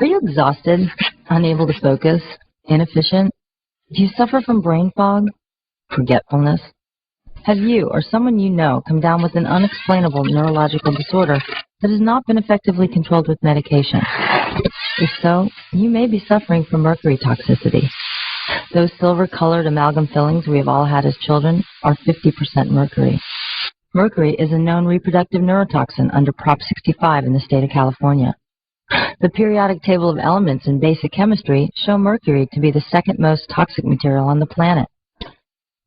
Are you exhausted, unable to focus, inefficient? Do you suffer from brain fog, forgetfulness? Have you or someone you know come down with an unexplainable neurological disorder that has not been effectively controlled with medication? If so, you may be suffering from mercury toxicity. Those silver-colored amalgam fillings we have all had as children are 50% mercury. Mercury is a known reproductive neurotoxin under Prop 65 in the state of California. The periodic table of elements in basic chemistry show mercury to be the second most toxic material on the planet.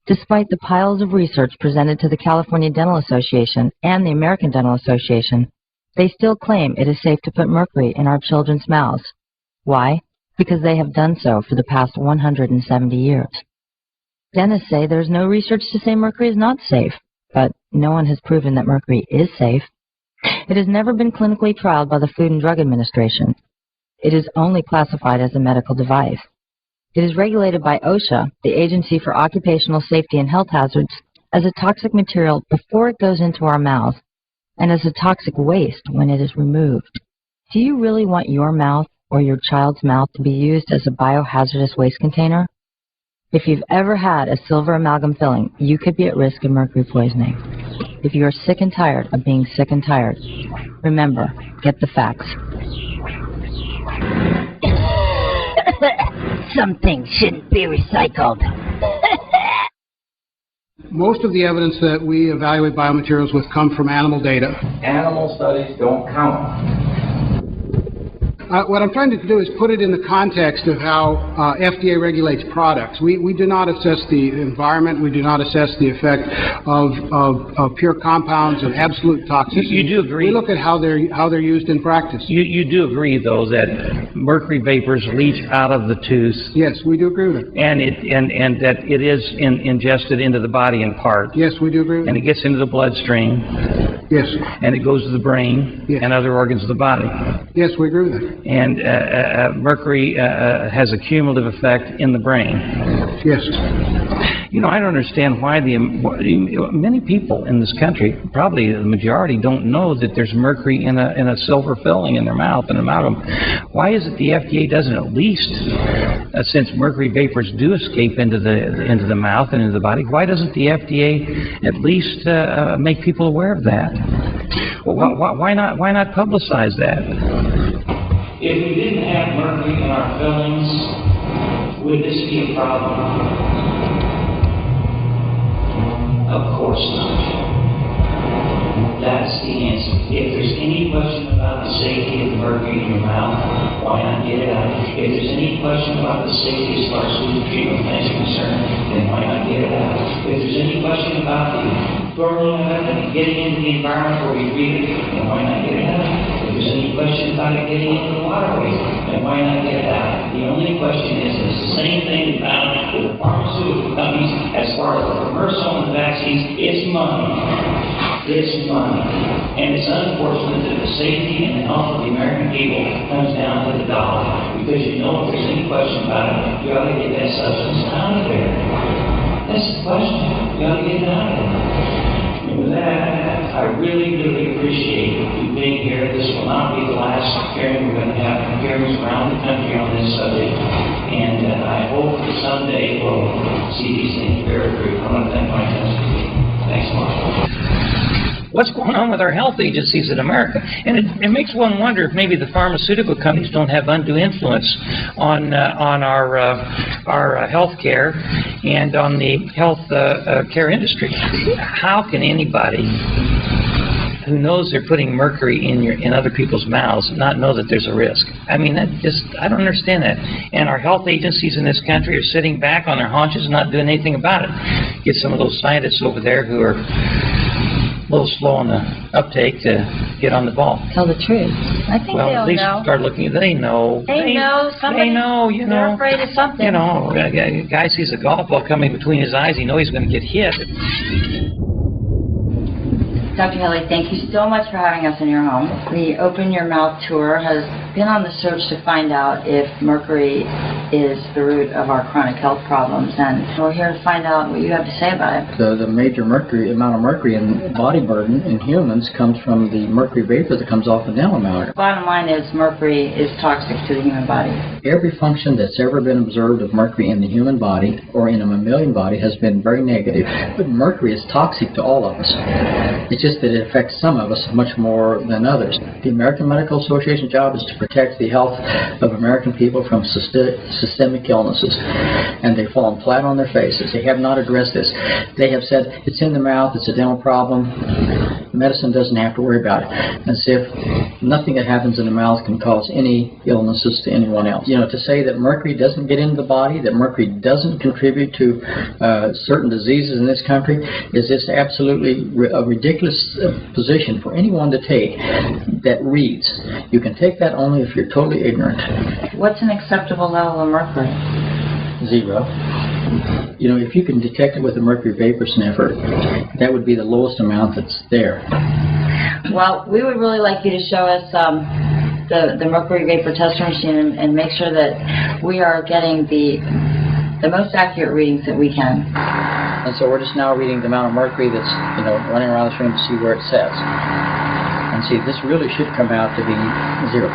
Despite the piles of research presented to the California Dental Association and the American Dental Association, they still claim it is safe to put mercury in our children's mouths. Why? Because they have done so for the past 170 years. Dentists say there is no research to say mercury is not safe, but no one has proven that mercury is safe. It has never been clinically trialed by the Food and Drug Administration. It is only classified as a medical device. It is regulated by OSHA, the Agency for Occupational Safety and Health Hazards, as a toxic material before it goes into our mouths and as a toxic waste when it is removed. Do you really want your mouth or your child's mouth to be used as a biohazardous waste container? If you've ever had a silver amalgam filling, you could be at risk of mercury poisoning. If you are sick and tired of being sick and tired, remember, get the facts. Some things shouldn't be recycled. Most of the evidence that we evaluate biomaterials with come from animal data. Animal studies don't count. What I'm trying to do is put it in the context of how FDA regulates products. We do not assess the environment. We do not assess the effect of pure compounds and absolute toxicity. You do agree. We look at how they're used in practice. You do agree, though, that mercury vapors leach out of the tooth. Yes, we do agree with it. And that it is ingested into the body in part. Yes, we do agree with it. And it gets into the bloodstream. Yes. And it goes to the brain and other organs of the body. Yes, we agree with it. And mercury has a cumulative effect in the brain. Yes. You know, I don't understand why many people in this country, probably the majority, don't know that there's mercury in a silver filling in their mouth and amalgam. Why is it the FDA doesn't at least, since mercury vapors do escape into the mouth and into the body, why doesn't the FDA at least make people aware of that? Why not publicize that? If we didn't have mercury in our fillings, would this be a problem? Of course not. That's the answer. If there's any question about the safety of the mercury in your mouth, why not get it out? If there's any question about the safety as far as food treatment plants are concerned, then why not get it out? If there's any question about the burning of it and getting into the environment where we breathe it, then why not get it out? If there's any question about it getting into the waterways, then why not get it out? The only question is the same thing we found with the pharmaceutical companies as far as the commercial and the vaccines, it's money. It's money. And it's unfortunate that the safety and the health of the American people comes down to the dollar. Because you know if there's any question about it, you ought to get that substance out of there. That's the question. You ought to get it out of there. And with that, I really, really appreciate you being here. This will not be the last hearing. We're going to have hearings around the country on this subject. And I hope that someday we'll see these things bear fruit. I want to thank my testimony. Thanks a lot. What's going on with our health agencies in America? And it makes one wonder if maybe the pharmaceutical companies don't have undue influence on our health care and on the health care industry. How can anybody who knows they're putting mercury in other people's mouths not know that there's a risk? I mean, I don't understand that. And our health agencies in this country are sitting back on their haunches and not doing anything about it. Get some of those scientists over there who are a little slow on the uptake to get on the ball. Tell the truth. I think well, they all at least know. Start looking. They know. They know something. They know. You know. They're afraid of something. You know, a guy sees a golf ball coming between his eyes. He knows he's going to get hit. Dr. Haley, thank you so much for having us in your home. The Open Your Mouth tour has been on the search to find out if mercury is the root of our chronic health problems, and we're here to find out what you have to say about it. The major amount of mercury in body burden in humans comes from the mercury vapor that comes off the dental amalgam. Bottom line is mercury is toxic to the human body. Every function that's ever been observed of mercury in the human body or in a mammalian body has been very negative. But mercury is toxic to all of us. It's just that it affects some of us much more than others. The American Medical Association's job is to protect the health of American people from systemic illnesses, and they've fallen flat on their faces. They have not addressed this. They have said it's in the mouth, it's a dental problem, medicine doesn't have to worry about it, as if nothing that happens in the mouth can cause any illnesses to anyone else. You know, to say that mercury doesn't get into the body, that mercury doesn't contribute to certain diseases in this country is just absolutely a ridiculous position for anyone to take that reads. You can take that only if you're totally ignorant. What's an acceptable level of mercury? 0. You know, if you can detect it with a mercury vapor sniffer, that would be the lowest amount that's there. Well, we would really like you to show us the mercury vapor tester machine and make sure that we are getting the most accurate readings that we can. And so we're just now reading the amount of mercury that's, you know, running around this room to see where it says. And see, this really should come out to be 0.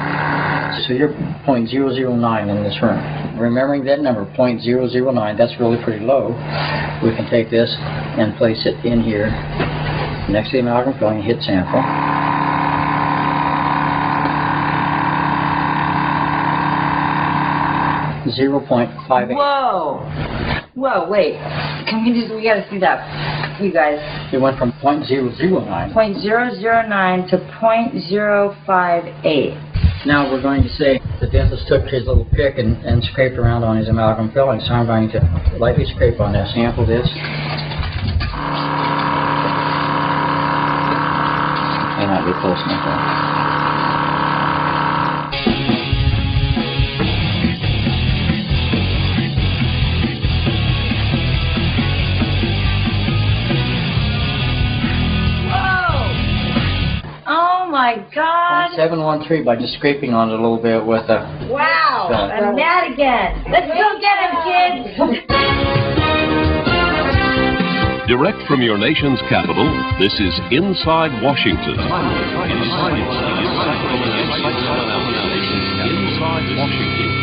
So you're 0.009 in this room. Remembering that number, 0.009, that's really pretty low. We can take this and place it in here next to the amalgam filling, hit sample. .58. Whoa, wait. We gotta see that, you guys. It went from 0.009. 0.009 to 0.058. Now we're going to say the dentist took his little pick and scraped around on his amalgam filling, so I'm going to lightly scrape on that. Sample this. May not be close enough though. My God! 713 by just scraping on it a little bit with a... Wow! And that again! Let's go get him, kids! Direct from your nation's capital, this is Inside Washington. Inside Washington.